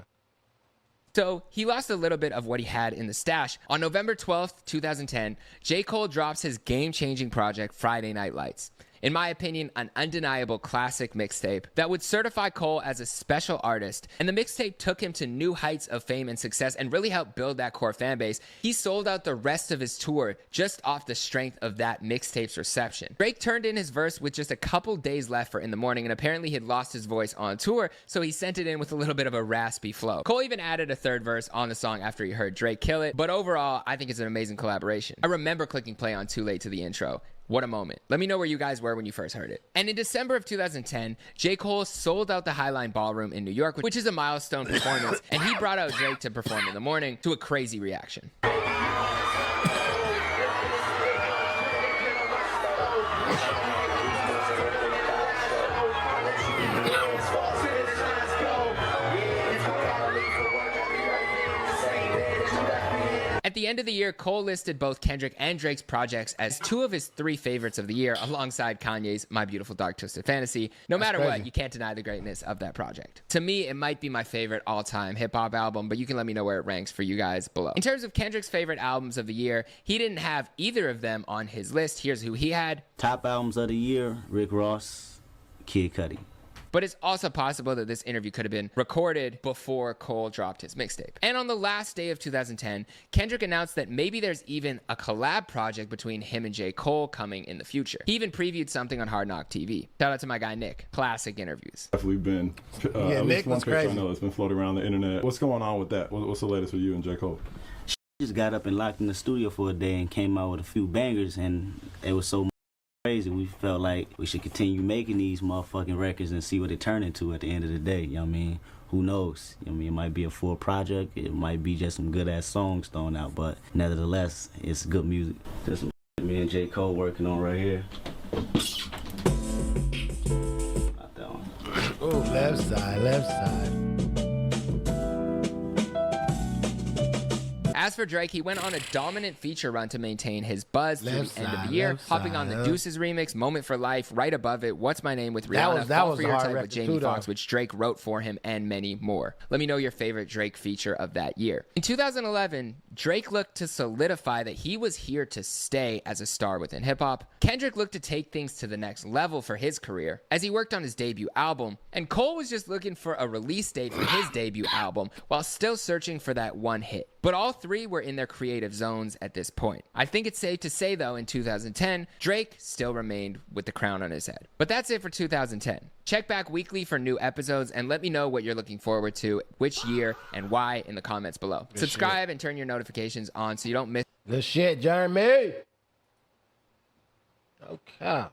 So he lost a little bit of what he had in the stash. On November 12th, 2010, J. Cole drops his game-changing project, Friday Night Lights. In my opinion, an undeniable classic mixtape that would certify Cole as a special artist. And the mixtape took him to new heights of fame and success and really helped build that core fan base. He sold out the rest of his tour just off the strength of that mixtape's reception. Drake turned in his verse with just a couple days left for In the Morning, and apparently he had lost his voice on tour, so he sent it in with a little bit of a raspy flow. Cole even added a third verse on the song after he heard Drake kill it, but overall, I think it's an amazing collaboration. I remember clicking play on Too Late to the intro. What a moment. Let me know where you guys were when you first heard it. And in December of 2010, J. Cole sold out the Highline Ballroom in New York, which is a milestone performance, and he brought out Drake to perform In the Morning to a crazy reaction. At the end of the year, Cole listed both Kendrick and Drake's projects as two of his three favorites of the year, alongside Kanye's My Beautiful Dark Twisted Fantasy. No matter what, you can't deny the greatness of that project. To me, it might be my favorite all-time hip-hop album, but you can let me know where it ranks for you guys below. In terms of Kendrick's favorite albums of the year, he didn't have either of them on his list. Here's who he had. Top albums of the year, Rick Ross, Kid Cudi. But it's also possible that this interview could have been recorded before Cole dropped his mixtape. And on the last day of 2010, Kendrick announced that maybe there's even a collab project between him and J. Cole coming in the future. He even previewed something on Hard Knock TV. Shout out to my guy Nick. Classic interviews. Definitely been at least one picture I know that's been floating around the internet. What's going on with that? What's the latest with you and J. Cole? Just got up and locked in the studio for a day and came out with a few bangers, and it was so crazy. We felt like we should continue making these motherfucking records and see what it turned into at the end of the day. You know what I mean? Who knows? You know what I mean? It might be a full project. It might be just some good ass songs thrown out, but nevertheless, it's good music. Just some, man, and J. Cole working on right here. Not that one. Oh, left side, left side. As for Drake, he went on a dominant feature run to maintain his buzz through the end of the year, hopping on the Deuces remix, Moment for Life, right above it, What's My Name with Rihanna, Fall for Your Type with Jamie Foxx, which Drake wrote for him, and many more. Let me know your favorite Drake feature of that year. In 2011, Drake looked to solidify that he was here to stay as a star within hip-hop. Kendrick looked to take things to the next level for his career as he worked on his debut album, and Cole was just looking for a release date for his debut album while still searching for that one hit. But all three were in their creative zones at this point. I think it's safe to say, though, in 2010, Drake still remained with the crown on his head. But that's it for 2010. Check back weekly for new episodes and let me know what you're looking forward to, which year, and why in the comments below. Subscribe and turn your notifications on so you don't miss. Good shit, Jeremy. Okay.